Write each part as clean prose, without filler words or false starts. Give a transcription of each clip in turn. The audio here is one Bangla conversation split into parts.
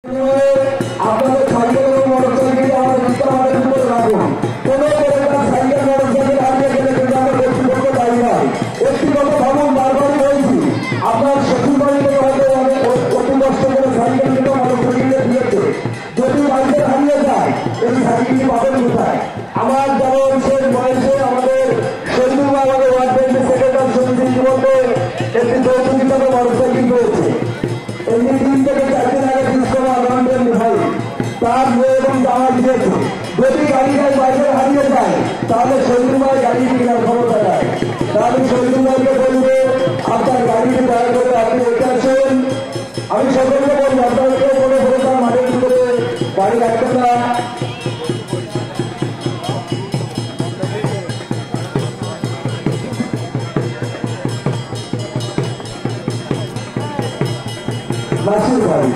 আপনাদের সাইকেল এবং মোটরসাইকেল আমাদের বিদ্যালয়ের উপরে রাখুন। কোনো প্রকার সাইকেল মোটরসাইকেল হারিয়ে গেলে কিন্তু আমরা কর্তৃপক্ষ দায়ী নয়। ব্যক্তিগত ভ্রমণ বারবারই বলছি, আপনার শ্বশুর বাড়িতে হয়তো অতি কষ্ট করে সাইকেল কিন্তু মোটরসাইকেলে দিয়েছে, যদি সাইকেল হারিয়ে যায় এই সাইকেলটি পাবেন কোথায়? আমার যেমন শেষ বয়সে আমাদের শহীদুল আমাদের ওয়ার্ড ব্যাংকের সেক্রেটারি সমিতির জীবনে একটি যৌতুকিত মোটরসাইকেল রয়েছে। এই 3 থেকে 4 দিন আগে ভাই তার মেয়ে এবং জামা দিয়েছে। যদি গাড়িটাই বাইরে হারিয়ে যায় তাহলে শহীদুল ভাই গাড়ি কেনার ক্ষমতা দেয়। তাহলে শহীদুল ভাইকে বলবে আপনার গাড়িটি দয়া করে আপনি রেখে আসুন। আমি সকলকে বলবো আপনাদেরকে কোনো প্রকার মাঠের ভিতরে গাড়ি রাখবেন না। নাসির ভাই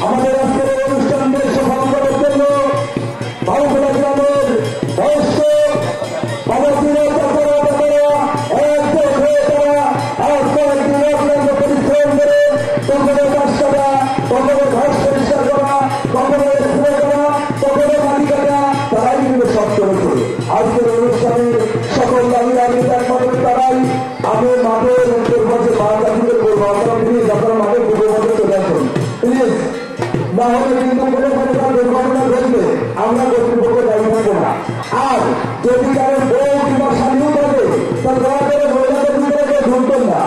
আমাদের আজকের অনুষ্ঠানকে সফল করার জন্য বাবুখোলা গ্রামের বয়স্ক পরিশ্রম করে কখনো 5 টাকা, কখনো ঘাস পরিষ্কার করা, কখনো স্প্রে করা, কখনো মাটি কাটা, তারাই কিন্তু সব করেছে। আজকের অনুষ্ঠানের সকল দাবি একমাত্র তারাই। আমি মাঠের উত্তর পাশে মা চাষিদের বলবো আপনারা প্লিজ আপনারা মাঠের পূর্ব পাশে চলে আসুন প্লিজ, না হলে কিন্তু কোনো প্রকার দুর্ঘটনা ঘটবে আমরা কর্তৃপক্ষ দায়ী থাকবো না। আর যদি কারো বউ কিংবা স্বামীও থাকে তার দয়া করে মহিলাদের ভিতরে ঢুকবেন না।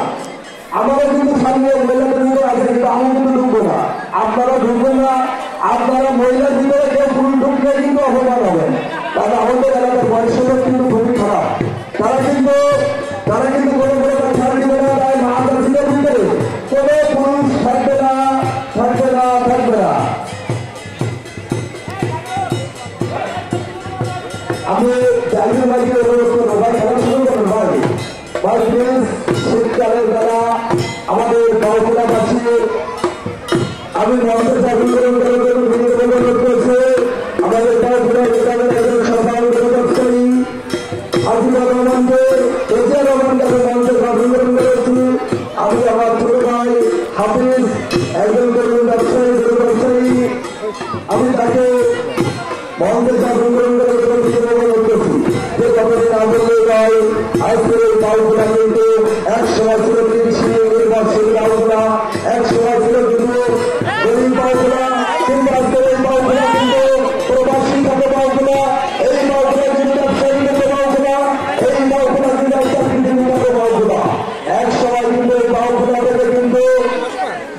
আমাদের কিন্তু স্বামী মহিলাদের ভিতরে আছে কিন্তু আমি কিন্তু ঢুকবো না, আপনারা ঢুকবেন না। আপনারা মহিলার ভিতরে কেউ পুরুষ ঢুকলে কিন্তু অপমান হবেন। তাহলে আমাদের এলাকার বয়সের কিন্তু খুবই খারাপ। তারা কিন্তু কোনো প্রকার ছাড় দিবে না। তাই মা চাষিদের ভিতরে কোনো পুরুষ থাকবে না, থাকবে না, থাকবে না। আমি জাহির ভাইকে অনুরোধ করবো ভাই খেলা শুরু করুন ভাই। ভাই প্লিজ শীতকালের দ্বারা আমাদের বাবুখোলাবাসী আমি মঞ্চের চাকরি অনুরোধ করেছে আমাদের বাবুখোলা গ্রামের একজন সম্মানিত ব্যবসায়ী আজিজুর রহমানকে এজিয়া রহমানকে মঞ্চের চাকরি অনুরোধ করেছি। আমি আমার ছোট ভাই হাফিজ একজন তরুণ ব্যবসায়ী আমি তাকে মঞ্চের চাকরি অনুরোধ করেছি যে কতদিন আন্দোলন হয় আজকের এই বাবুখোলা কিন্তু এক সময় ছিল কৃষি নির্ভরশীল বাবুখোলা, এক সময় ছিল কিন্তু গরিব বাবুখোলা, কিন্তু আজকের এই বাবুখোলা কিন্তু প্রবাসী খাতে বাবুখোলা, এই বাবুখোলা কিন্তু ব্যবসায়ী খাতে বাবুখোলা, এই বাবুখোলা কিন্তু চাকরিজীবী খাতে বাবুখোলা। এক সময় কিন্তু এই বাবুখোলা থেকে কিন্তু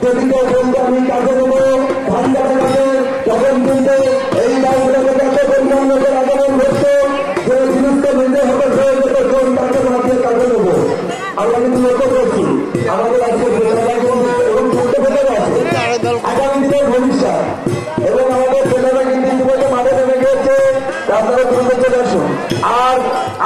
যদি কেউ বলতে আমি কাজে নেবো ভান্ডারে কাজে তখন কিন্তু এই বাবুখোলা থেকে এত পরিমাণ লোকের আগমন ঘটতো যে জিনিসটা নিতে হবে তাকে মাটিয়ে কাজে নেবো। আমরা কিন্তু লক্ষ্য করছি আমাদের আজকে এবং চলতে পেতে আছে আগামী দিনের ভবিষ্যৎ এবং আমাদের ছেলেরা কিন্তু ইতিমধ্যে মাঠে নেমে গিয়েছে। আপনারা তুলতে চলে আসুন।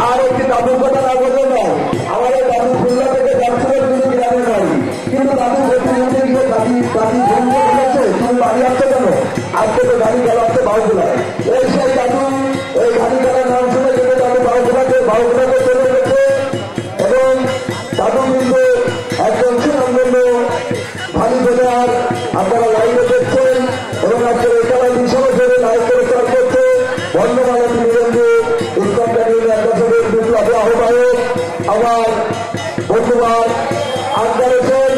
আর একটি দাদুর কথা না বলতে নয়, আমাদের দাদু খুলনা থেকে যাচ্ছিল কিন্তু গ্রামে বাড়ি, কিন্তু দাদু বলতে বলতে গিয়ে দাদি ফোন করে বলেছে তুমি বাড়ি আসছো কেন? আজকে তো গাড়ি গেল আছে বাবুখোলায়। এই সেই দাদু এই গাড়ি গেলার নাম শুনে কিন্তু দাদু বাবুখোলাকে চলে গেছে এবং দাদু কিন্তু একজন সুনামধন্য ভারী বোঝার আপনারা লাইনে দেখছেন এবং আজকের এখানে হিসাবে ধরে লাইভ করে কাজ করছে বর্ণমালা ত্রিবেন্দ্র ইসলাম ব্যাংকের অ্যাম্বাসেডর বিপ্লবী আহ্বায়ক আমার বন্ধুবান আনসার হোসেন।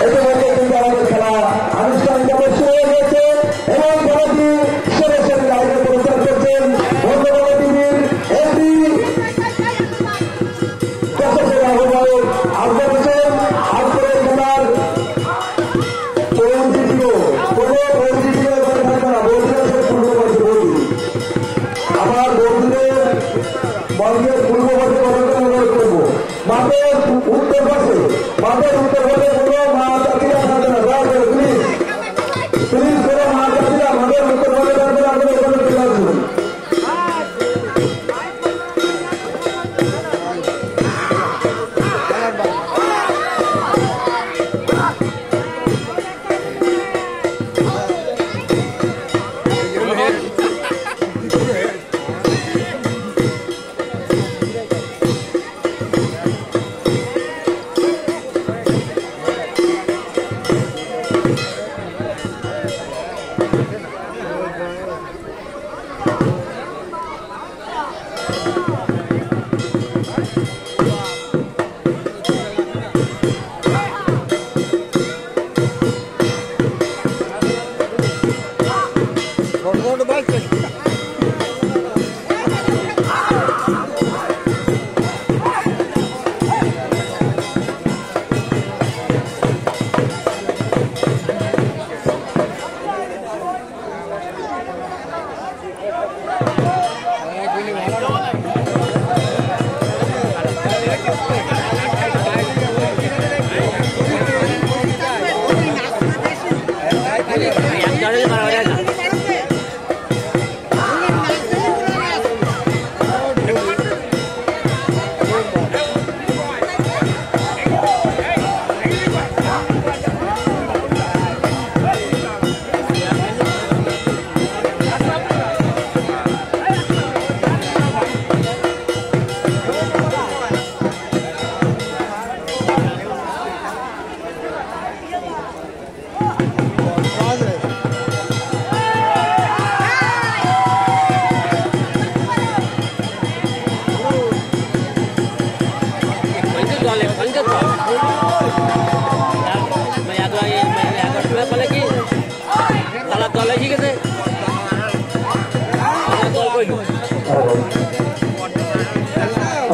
ইতিমধ্যে কিন্তু আমাদের খেলা আনুষ্ঠানিক শুরু হয়ে গেছে এবং খেলাটি সরাসরি লাইভে প্রচার করছেন বন্ধুবান টিভির এমপি আহ্বায়ক আনসার হোসেন। আজকের খেলার আমার বন্ধুদের বর্গের পূর্ব পাশে কথা অনুরোধ করবো। মাঠের উত্তর পাশে কোনো মা চাষিরা থাকে না, দয়া করে প্লিজ কোনো মা চাষিরা মাঠের উত্তর পাশে থাকবে না, আমাদের ওখানে চলে আসবেন।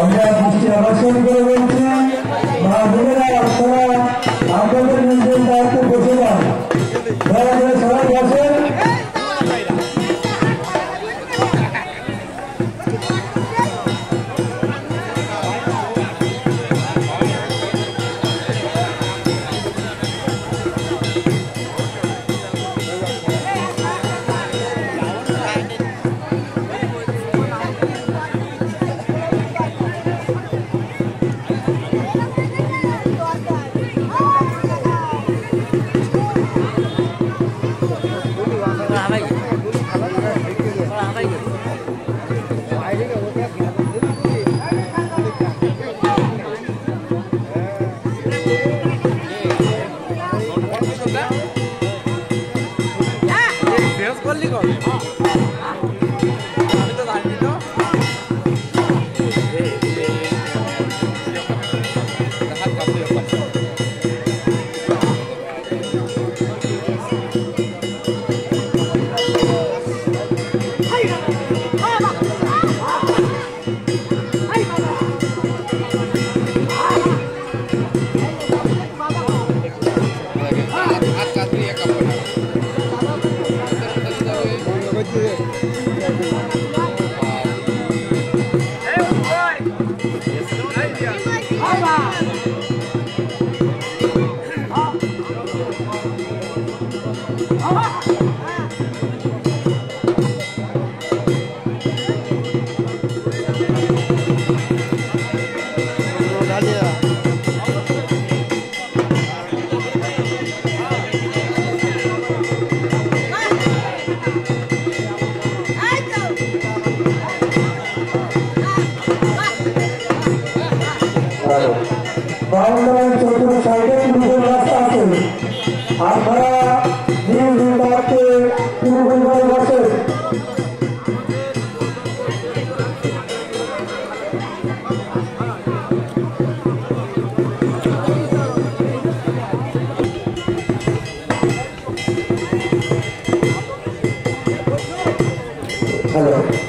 আমরা দৃষ্টি আকর্ষণ করে বলছি মা বোনেরা আপনারা আপনাদের নিজের দায়িত্বে বসে যান দয়া করে সবাই বসেন চতুর্থ সাইডে রাস্তা আছে আপনারা পূর্ব বসে হ্যালো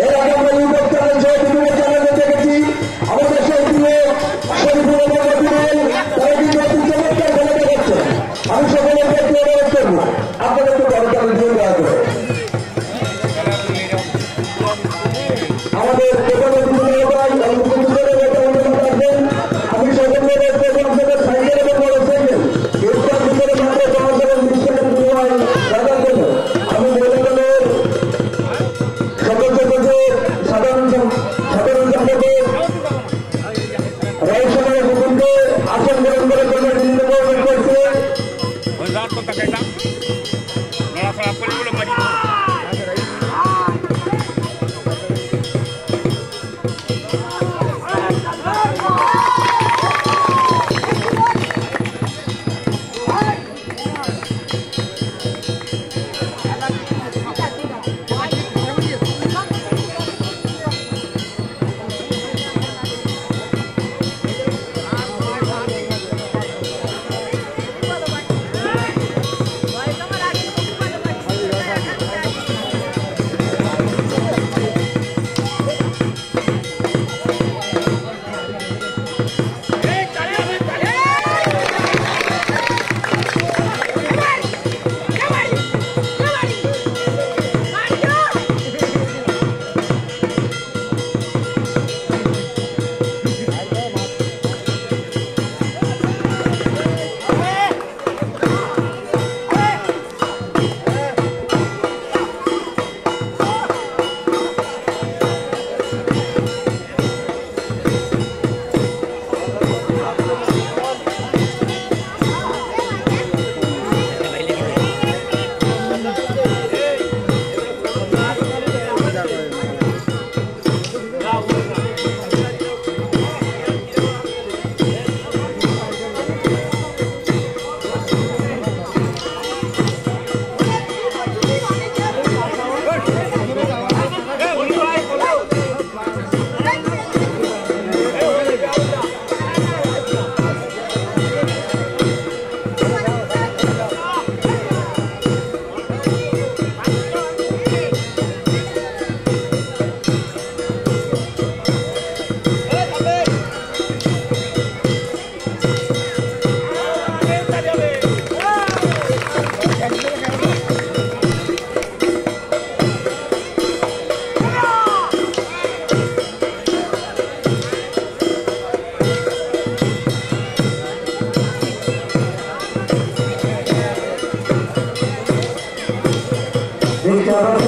এর আগে আমরা ইউটিউব চ্যানেল সহ বিভিন্ন চ্যানেলে দেখেছি আমাদের সেই Thank you.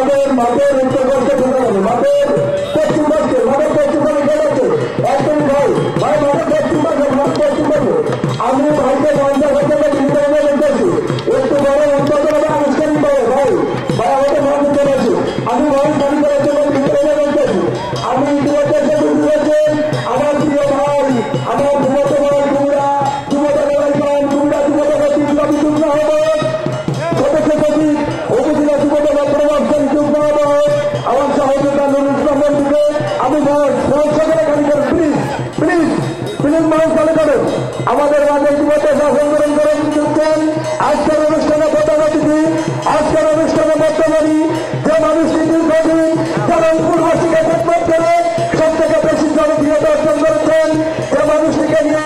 আমাদের মাঠের উত্তরবঙ্গে ঢোকা হবে, মাঠের পশ্চিম পাশে, মাঠের পশ্চিম পাশে গেছে একদম ভাই ভাই মাঠের পশ্চিম পাশে, মাঠ পশ্চিম পাশে। আমি ভাইকে 50 বছর নির্বাচনে বলতেছি একটু বড় উদ্যোগ হবে আনুষ্ঠানিক ভাবে ভাই ভাই আমাদের মাঠ চলে আসে। আমি ভাই গাড়ি করার জন্য নির্বাচনে বলতেছি। আমি ইতিমধ্যে বুঝেছেন আমার প্রিয় ভাই, আমার যুবত ভাই কুমড়া, যুবত ভাই পান কুমড়া, যুবত ভাই বিপ্লবী যুগ্ম হবে সদস্য সচিব উপজেলা যুবত ভাই প্রভাবশালী যুগ্ম হবে আমার সহযোগিতা নুরুজ্জামান দিকে। আমি ভাই সকলে গাড়ি করেন প্লিজ প্লিজ প্লিজ মানুষ চালু করেন। আমাদের মাঝে যুবতা শাসন করেন দিচ্ছেন আজকের অনুষ্ঠানে প্রধান অতিথি, আজকের অনুষ্ঠানে বর্তমানে যে মানুষটি দীর্ঘদিন যারা পূর্বশীকে খেদমত করে সব থেকে বেশি জনপ্রিয়তা অর্জন করেছেন, যে মানুষটিকে নিয়ে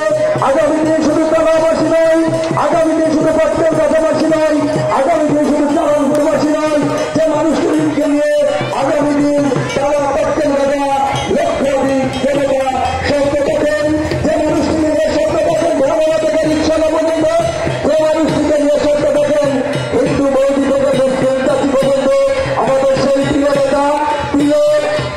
আগামী দিন শুধু তালাবাসী নয়, আগামী দিন শুধু পট্টের কাছাবাসী নয়, আগামী দিন শুধু চারণপুরবাসী নয়, যে মানুষটিকে নিয়ে আগামী দিন তারা পট্টের রাজা লক্ষাধিক জনতা স্বপ্ন দেখেন, যে মানুষটিকে নিয়ে স্বপ্ন দেখেন ভ্রমণা থেকে রিক্সালা পর্যন্ত, যে মানুষটিকে নিয়ে স্বপ্ন দেখেন হিন্দু বৌদ্ধ থেকে জাতি পর্যন্ত, আমাদের সেই প্রিয় নেতা প্রিয়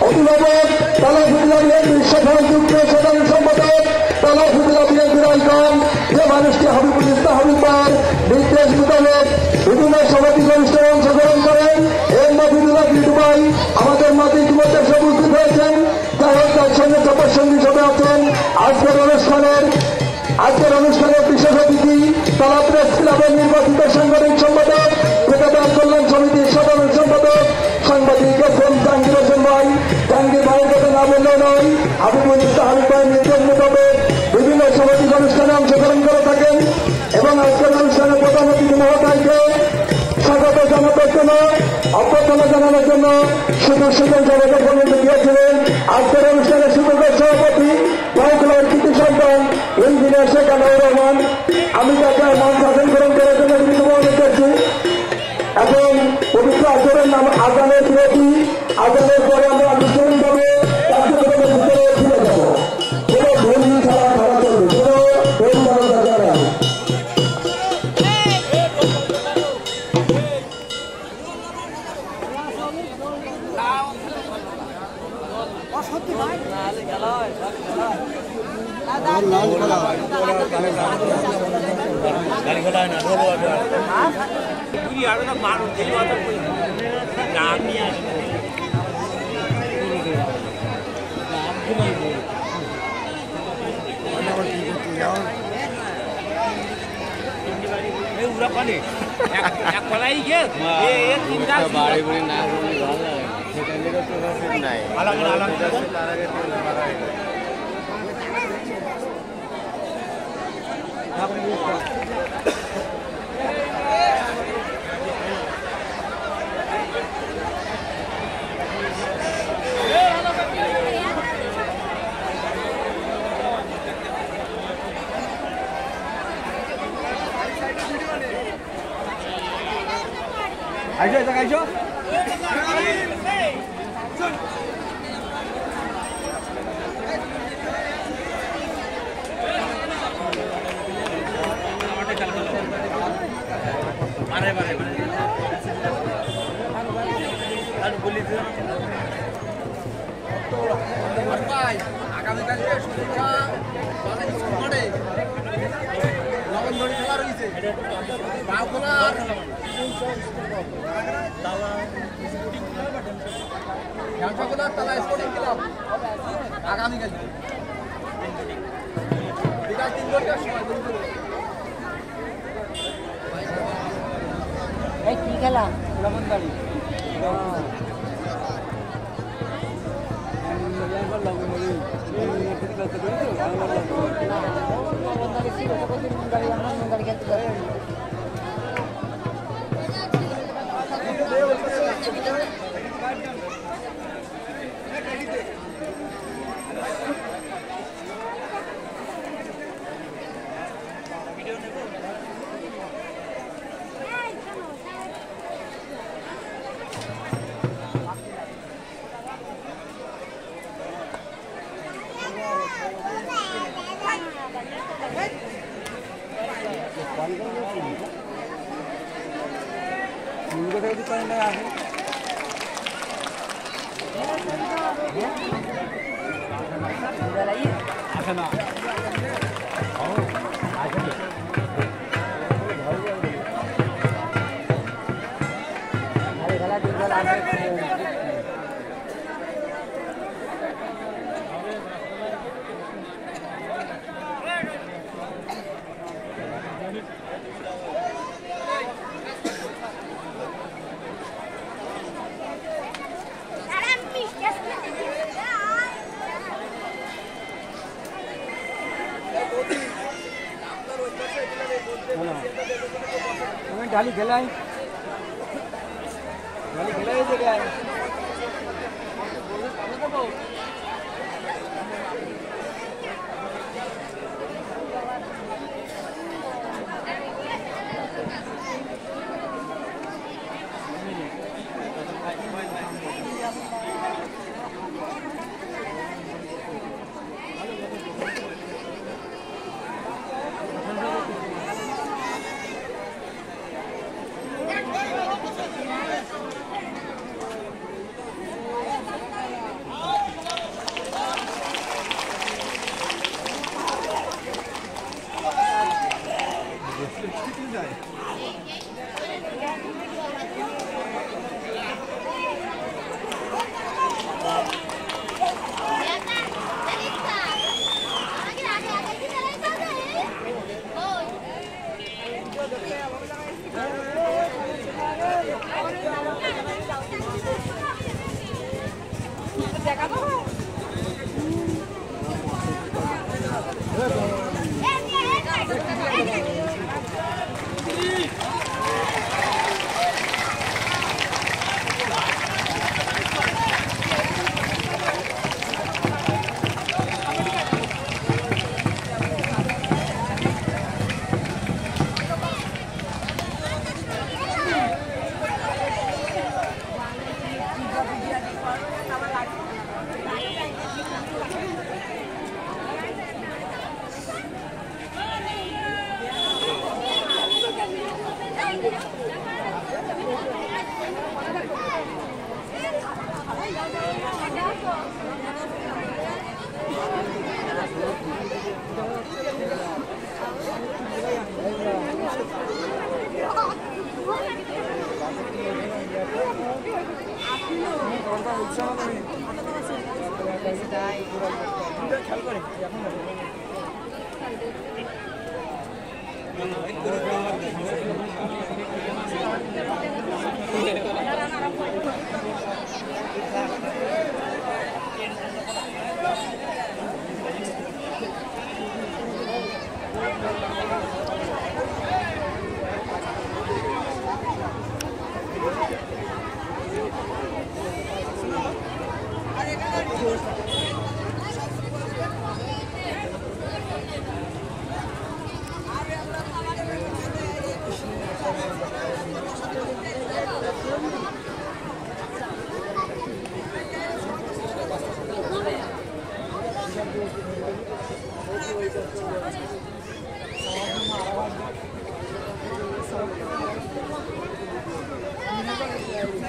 অভিভাবক তালাফুল্লাহ বিএনপির সাধারণযুক্ত সাধারণ সম্পাদক তালাফুল্লাহ বিএনপির আইকন, যে মানুষটি হাবিবুল ইসলাম হাবিবার নির্দেশ মোতাবেক বিভিন্ন সামাজিক অনুষ্ঠানে অংশগ্রহণ করেন। এর মফিদুল্লাহ দুবাই আমাদের মাঝে ইতিমধ্যে সে উপস্থিত হয়েছেন। যাই হোক তার সঙ্গে তপস্বী হিসেবে আছেন আজকের অনুষ্ঠানের বিশেষ অতিথি তালা প্রেস ক্লাবের নির্বাচিত সাংগঠনিক সম্পাদক, ঠিকাদার কল্যাণ সমিতির সাধারণ সম্পাদক সাংবাদিক এসএম জাহাঙ্গীর হোসেন ভাই। জাহাঙ্গীর ভাইয়ের কথা না বললে নয়, হাবিবুল ইসলাম হাবিব ভাইয়ের নির্দেশ মোতাবেক বিভিন্ন সামাজিক অনুষ্ঠানে অংশগ্রহণ করে থাকেন এবং আজকের অনুষ্ঠানে প্রধান অতিথি মহোদয়কে স্বাগত জানানোর জন্য অভ্যর্থনা জানানোর জন্য সুযোগ জনতা অনুমতি দিয়েছিলেন আজকের অনুষ্ঠানের সুযোগের সভাপতি বাউকুলার কৃতি সন্তান ইঞ্জিনিয়ার শেখ আনোয়ার রহমান। আমি তাকে মান শাসন গ্রহণ করার জন্য অনুরোধ করছি এবং পবিত্র আচরণ নাম আজানের বিরতি, আজানের পরে আমরা আনুষ্ঠানিকভাবে কার্যক্রমের ভিতরে ফিরে যাব। কোনো ভুল ছাড়া খারাপ চলবে, কোনো ভুল করার দরকার নেই। আইসো আগামীকাল শুভেচ্ছা লবণধরি খেলা রয়েছে বাউখোলার তালা স্পোর্টিং ক্লাব আগামীকাল বিকাল 3 ঘন্টার সময় কি খেলা লবণধরি আসে না ढाली खेलाई जगह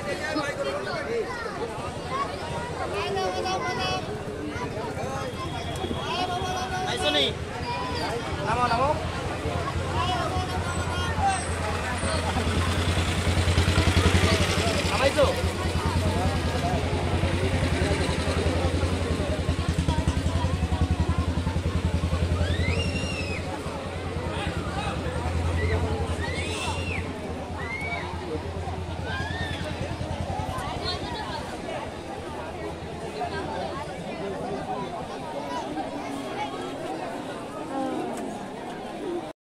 Thank you.